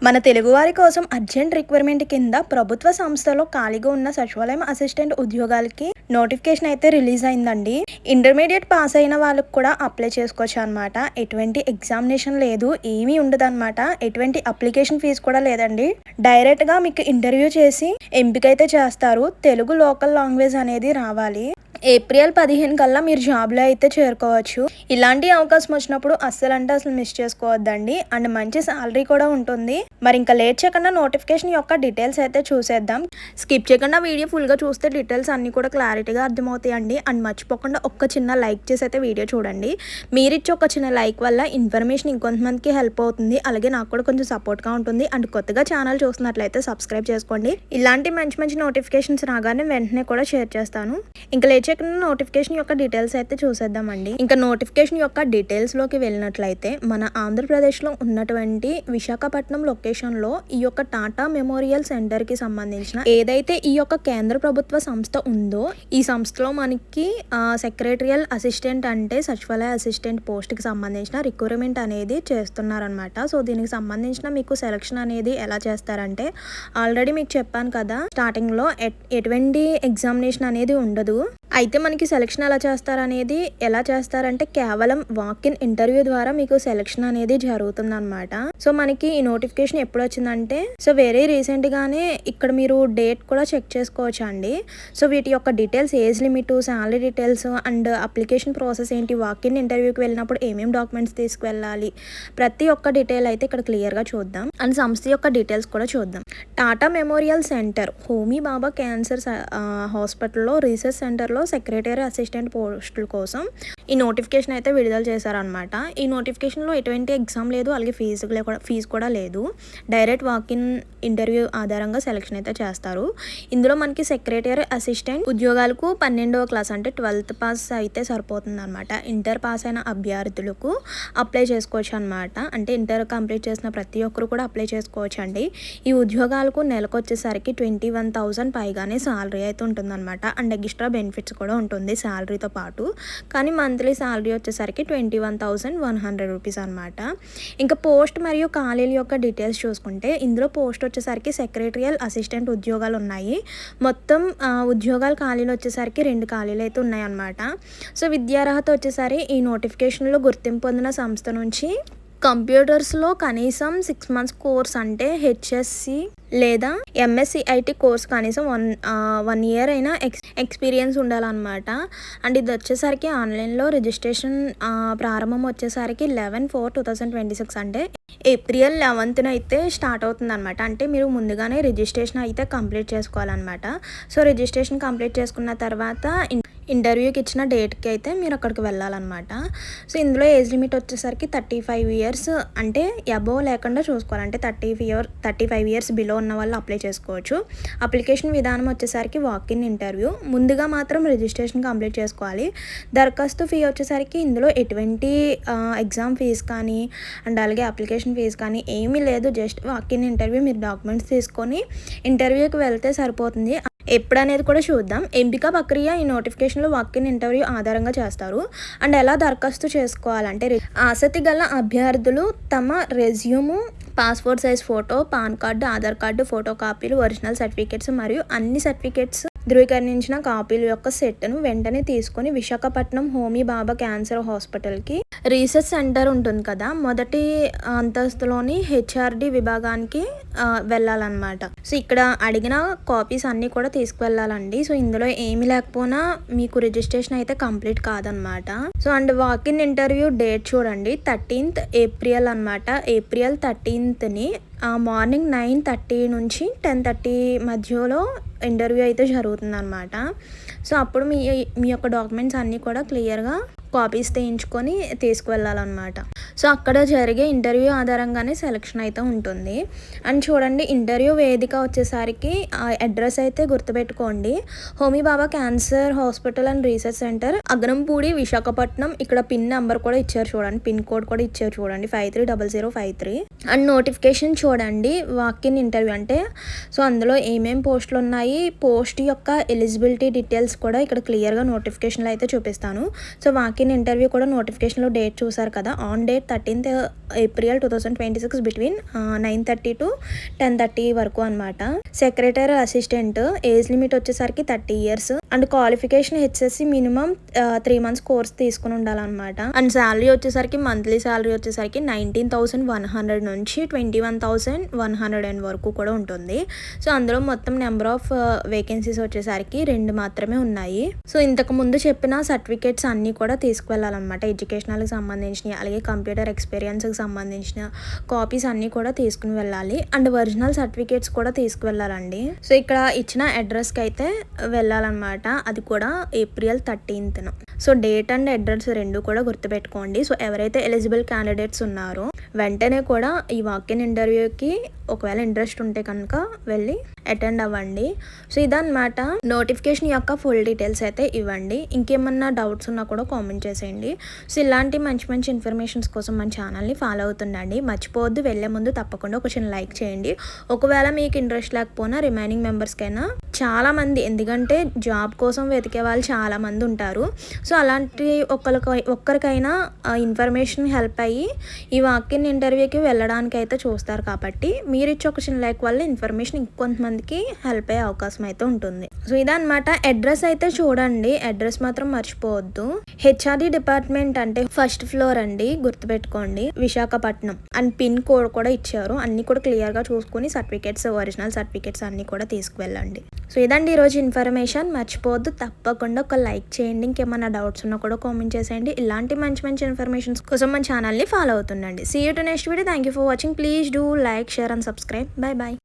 మన తెలుగువారి కోసం అర్జెంట్ రిక్వైర్మెంట్ కింద ప్రభుత్వ సంస్థలో ఖాళీగా ఉన్న సచివాలయం అసిస్టెంట్ ఉద్యోగాలకి నోటిఫికేషన్ అయితే రిలీజ్ అయిందండి. ఇంటర్మీడియట్ పాస్ అయిన వాళ్ళకి కూడా అప్లై చేసుకోవచ్చు అనమాట. ఎటువంటి ఎగ్జామినేషన్ లేదు, ఏమీ ఉండదు అనమాట. ఎటువంటి అప్లికేషన్ ఫీజు కూడా లేదండి. డైరెక్ట్ గా మీకు ఇంటర్వ్యూ చేసి ఎంపిక అయితే చేస్తారు. తెలుగు లోకల్ లాంగ్వేజ్ అనేది రావాలి. ఏప్రిల్ 15 కల్లా మీరు జాబ్లో అయితే చేరుకోవచ్చు. ఇలాంటి అవకాశం వచ్చినప్పుడు అస్సలు మిస్ చేసుకోవద్దండి. అండ్ మంచి సాలరీ కూడా ఉంటుంది. మరి ఇంకా లేట్ చేయకుండా నోటిఫికేషన్ యొక్క డీటెయిల్స్ అయితే చూసేద్దాం. స్కిప్ చేయకుండా వీడియో ఫుల్గా చూస్తే డీటెయిల్స్ అన్నీ కూడా క్లారిటీగా అర్థమవుతాయండి. అండ్ మర్చిపోకుండా ఒక్క చిన్న లైక్ చేసి అయితే వీడియో చూడండి. మీరిచ్చే ఒక చిన్న లైక్ వల్ల ఇన్ఫర్మేషన్ ఇంకొంతమందికి హెల్ప్ అవుతుంది. అలాగే నాకు కూడా కొంచెం సపోర్ట్గా ఉంటుంది. అండ్ కొత్తగా ఛానల్ చూస్తున్నట్లయితే సబ్స్క్రైబ్ చేసుకోండి. ఇలాంటి మంచి నోటిఫికేషన్స్ రాగానే వెంటనే కూడా షేర్ చేస్తాను. ఇంకా లేట్ నోటిఫికేషన్ యొక్క డీటెయిల్స్ అయితే చూసేద్దామండి. ఇంకా నోటిఫికేషన్ యొక్క డీటెయిల్స్ లోకి వెళ్ళినట్లయితే మన ఆంధ్రప్రదేశ్ లో ఉన్నటువంటి విశాఖపట్నం లొకేషన్ లో ఈ యొక్క టాటా మెమోరియల్ సెంటర్ కి సంబంధించిన ఏదైతే ఈ యొక్క కేంద్ర ప్రభుత్వ సంస్థ ఉందో ఈ సంస్థలో మనకి సెక్రటరియల్ అసిస్టెంట్ అంటే సచివాలయ అసిస్టెంట్ పోస్ట్ కి సంబంధించిన రిక్రూట్మెంట్ అనేది చేస్తున్నారనమాట. సో దీనికి సంబంధించిన మీకు సెలక్షన్ అనేది ఎలా చేస్తారంటే ఆల్రెడీ మీకు చెప్పాను కదా, స్టార్టింగ్ లో ఎటువంటి ఎగ్జామినేషన్ అనేది ఉండదు. అయితే మనకి సెలక్షన్ ఎలా చేస్తారంటే కేవలం వాక్-ఇన్ ఇంటర్వ్యూ ద్వారా మీకు సెలక్షన్ అనేది జరుగుతుంది అనమాట. సో మనకి ఈ నోటిఫికేషన్ ఎప్పుడు వచ్చిందంటే వెరీ రీసెంట్ గానే ఇక్కడ మీరు డేట్ కూడా చెక్ చేసుకోవచ్చు అండి. సో వీటి యొక్క details, age limit, salary details and application process ఏంటి, వాక్-ఇన్ ఇంటర్వ్యూకి వెళ్ళినప్పుడు ఏమేమి డాక్యుమెంట్స్ తీసుకువెళ్ళాలి, ప్రతి ఒక్క డీటెయిల్ అయితే ఇక్కడ క్లియర్గా చూద్దాం. అండ్ సంస్థ యొక్క డీటెయిల్స్ కూడా చూద్దాం. Tata memorial centre Homi Bhabha cancer హాస్పిటల్లో రీసెర్చ్ సెంటర్లో సెక్రటరీ అసిస్టెంట్ పోస్టుల కోసం ఈ నోటిఫికేషన్ అయితే విడుదల చేశారనమాట. ఈ నోటిఫికేషన్లో ఎటువంటి ఎగ్జామ్ లేదు, అలాగే ఫీజు కూడా లేదు. డైరెక్ట్ వాక్-ఇన్ ఇంటర్వ్యూ ఆధారంగా సెలక్షన్ అయితే చేస్తారు. ఇందులో మనకి సెక్రటరీ అసిస్టెంట్ ఉద్యోగాలకు 12వ క్లాస్ అంటే 12th పాస్ అయితే సరిపోతుంది అనమాట. ఇంటర్ పాస్ అయిన అభ్యర్థులకు అప్లై చేసుకోవచ్చు అనమాట. అంటే ఇంటర్ కంప్లీట్ చేసిన ప్రతి ఒక్కరు కూడా అప్లై చేసుకోవచ్చు అండి. ఈ ఉద్యోగాలకు నెలకు వచ్చేసరికి 21,000 పైగానే సాలరీ అయితే ఉంటుందన్నమాట. అండ్ ఎక్స్ట్రా బెనిఫిట్స్ కూడా ఉంటుంది శాలరీతో పాటు. కానీ మంత్లీ శాలరీ వచ్చేసరికి 21,100 రూపీస్ అనమాట. ఇంకా పోస్ట్ మరియు ఖాళీల యొక్క డీటెయిల్స్ చూసుకుంటే ఇందులో పోస్ట్ వచ్చేసరికి సెక్రటరియల్ అసిస్టెంట్ ఉద్యోగాలు ఉన్నాయి. మొత్తం ఉద్యోగాలు ఖాళీలు వచ్చేసరికి 2 ఖాళీలు అయితే ఉన్నాయన్నమాట. సో విద్యార్హత వచ్చేసరి ఈ నోటిఫికేషన్లో గుర్తింపు పొందిన సంస్థ నుంచి కంప్యూటర్స్లో కనీసం 6 months కోర్స్ అంటే హెచ్ఎస్సి లేదా ఎంఎస్సి ఐటీ కోర్స్ కనీసం 1 year అయినా ఎక్స్పీరియన్స్ ఉండాలన్నమాట. అండ్ ఇది వచ్చేసరికి ఆన్లైన్లో రిజిస్ట్రేషన్ ప్రారంభం వచ్చేసరికి 11/4/2026 అంటే ఏప్రిల్ 11th అయితే స్టార్ట్ అవుతుంది అనమాట. అంటే మీరు ముందుగానే రిజిస్ట్రేషన్ అయితే కంప్లీట్ చేసుకోవాలన్నమాట. సో రిజిస్ట్రేషన్ కంప్లీట్ చేసుకున్న తర్వాత ఇంటర్వ్యూకి ఇచ్చిన డేట్కి అయితే మీరు అక్కడికి వెళ్ళాలన్నమాట. సో ఇందులో ఏజ్ లిమిట్ వచ్చేసరికి 35 years అంటే అబోవ్ లేకుండా చూసుకోవాలి. అంటే 35 years బిలో ఉన్న వాళ్ళు అప్లై చేసుకోవచ్చు. అప్లికేషన్ విధానం వచ్చేసరికి వాక్-ఇన్ ఇంటర్వ్యూ. ముందుగా మాత్రం రిజిస్ట్రేషన్ కంప్లీట్ చేసుకోవాలి. దరఖాస్తు ఫీ వచ్చేసరికి ఇందులో ఎటువంటి ఎగ్జామ్ ఫీజు కానీ అండ్ అలాగే అప్లికేషన్ ఫీజు కానీ ఏమీ లేదు. జస్ట్ వాక్-ఇన్ ఇంటర్వ్యూ, మీరు డాక్యుమెంట్స్ తీసుకొని ఇంటర్వ్యూకి వెళ్తే సరిపోతుంది. ఎప్పుడనేది కూడా చూద్దాం. ఎంపిక ప్రక్రియ ఈ నోటిఫికేషన్లో వాక్-ఇన్ ఇంటర్వ్యూ ఆధారంగా చేస్తారు. అండ్ ఎలా దరఖాస్తు చేసుకోవాలంటే ఆసక్తి గల అభ్యర్థులు తమ resume, passport size photo, pan card, Aadhaar card photo కాపీలు, ఒరిజినల్ సర్టిఫికేట్స్ మరియు అన్ని సర్టిఫికేట్స్ ధృవీకరించిన కాపీల యొక్క సెట్ను వెంటనే తీసుకొని విశాఖపట్నం హోమీ బాబా క్యాన్సర్ హాస్పిటల్కి రీసెర్చ్ సెంటర్ ఉంటుంది కదా, మొదటి అంతస్తులోని హెచ్ఆర్డి విభాగానికి వెళ్ళాలన్నమాట. సో ఇక్కడ అడిగిన కాపీస్ అన్నీ కూడా తీసుకువెళ్ళాలండి. సో ఇందులో ఏమి లేకపోయినా మీకు రిజిస్ట్రేషన్ అయితే కంప్లీట్ కాదనమాట. So and walk-in interview date చూడండి, 13th April అనమాట. ఏప్రిల్ 13th మార్నింగ్ 9:30 నుంచి 10:30 మధ్యలో ఇంటర్వ్యూ అయితే జరుగుతుంది అనమాట. సో అప్పుడు మీ యొక్క డాక్యుమెంట్స్ అన్నీ కూడా క్లియర్గా కాపీస్ తీయించుకొని తీసుకువెళ్ళాలన్నమాట. సో అక్కడ జరిగే ఇంటర్వ్యూ ఆధారంగానే సెలక్షన్ అయితే ఉంటుంది. అండ్ చూడండి, ఇంటర్వ్యూ వేదిక వచ్చేసరికి అడ్రస్ అయితే గుర్తుపెట్టుకోండి. Homi Bhabha Cancer Hospital and Research Centre, Agrampudi, Visakhapatnam. ఇక్కడ పిన్ నెంబర్ కూడా ఇచ్చారు చూడండి, పిన్ కోడ్ కూడా ఇచ్చారు చూడండి, 530053. అండ్ నోటిఫికేషన్ చూడండి, వాక్-ఇన్ ఇంటర్వ్యూ అంటే సో అందులో ఏమేమి పోస్టులు ఉన్నాయి, పోస్ట్ యొక్క ఎలిజిబిలిటీ డీటెయిల్స్ కూడా ఇక్కడ క్లియర్గా నోటిఫికేషన్లో అయితే చూపిస్తాను. సో వాక్-ఇన్ ఇంటర్వ్యూ కూడా నోటిఫికేషన్లో డేట్ చూసారు కదా, on date 13th April 2026 between 9:30 to 10:30 వరకు అనమాట. సెక్రటరీ అసిస్టెంట్ ఏజ్ లిమిట్ వచ్చేసరికి 30 years and qualification HSC minimum 3 months course తీసుకుని ఉండాలన్నమాట. అండ్ శాలరీ వచ్చేసరికి మంత్లీ శాలరీ వచ్చేసరికి 19,100 నుంచి 21,100 వరకు కూడా ఉంటుంది. సో అందులో మొత్తం నెంబర్ ఆఫ్ వేకెన్సీస్ వచ్చేసరికి 2 మాత్రమే ఉన్నాయి. సో ఇంతకు ముందు చెప్పిన సర్టిఫికేట్స్ అన్నీ కూడా తీసుకువెళ్ళాలన్నమాట. ఎడ్యుకేషనల్కి సంబంధించినవి అలాగే కంప్యూటర్ ఎక్స్పీరియన్స్కి సంబంధించిన కాపీస్ అన్నీ కూడా తీసుకుని వెళ్ళాలి. అండ్ ఒరిజినల్ సర్టిఫికేట్స్ కూడా తీసుకువెళ్ళాలండి. సో ఇక్కడ ఇచ్చిన అడ్రస్కి అయితే వెళ్ళాలన్నమాట. అది కూడా April 13th. So date and address 2 కూడా గుర్తుపెట్టుకోండి. సో ఎవరైతే ఎలిజిబుల్ క్యాండిడేట్స్ ఉన్నారో వెంటనే కూడా ఈ వాక్-ఇన్ ఇంటర్వ్యూకి ఒకవేళ ఇంట్రెస్ట్ ఉంటే కనుక వెళ్ళి అటెండ్ అవ్వండి. సో ఇదన్నమాట నోటిఫికేషన్ యొక్క ఫుల్ డీటెయిల్స్ అయితే ఇవ్వండి. ఇంకేమన్నా డౌట్స్ ఉన్నా కూడా కామెంట్ చేసేయండి. సో ఇలాంటి మంచి మంచి ఇన్ఫర్మేషన్స్ కోసం మన ఛానల్ని ఫాలో అవుతుండండి. మర్చిపోవద్దు, వెళ్ళే ముందు తప్పకుండా ఒక చిన్న లైక్ చేయండి. ఒకవేళ మీకు ఇంట్రెస్ట్ లేకపోయినా రిమైనింగ్ మెంబర్స్కైనా చాలామంది, ఎందుకంటే జాబ్ కోసం వెతికే వాళ్ళు చాలామంది ఉంటారు. సో అలాంటి ఒక్కరికైనా ఇన్ఫర్మేషన్ హెల్ప్ అయ్యి ఈ వాక్-ఇన్ ఇంటర్వ్యూకి వెళ్ళడానికి అయితే చూస్తారు. కాబట్టి మీరు ఇచ్చే ఒక చిన్న లైక్ వల్ల ఇన్ఫర్మేషన్ ఇంకొంతమందికి హెల్ప్ అయ్యే అవకాశం అయితే ఉంటుంది. సో ఇదన్నమాట. అడ్రస్ అయితే చూడండి, అడ్రస్ మాత్రం మర్చిపోవద్దు. హెచ్ఆర్డి డిపార్ట్మెంట్ అంటే 1st floor అండి, గుర్తుపెట్టుకోండి, విశాఖపట్నం. అండ్ పిన్ కోడ్ కూడా ఇచ్చారు. అన్ని కూడా క్లియర్గా చూసుకుని సర్టిఫికేట్స్, ఒరిజినల్ సర్టిఫికేట్స్ అన్ని కూడా తీసుకువెళ్ళండి. సో ఇదండి ఈరోజు ఇన్ఫర్మేషన్. మర్చిపోవద్దు, తప్పకుండా ఒక లైక్ చేయండి. ఇంకేమైనా డౌట్స్ ఉన్నా కూడా కామెంట్ చేసేయండి. ఇలాంటి మంచి మంచి ఇన్ఫర్మేషన్స్ కోసం మన ఛానల్ని ఫాలో అవుతుండండి. See you to next video. Thank you for watching. Please do like, share and subscribe. Bye bye.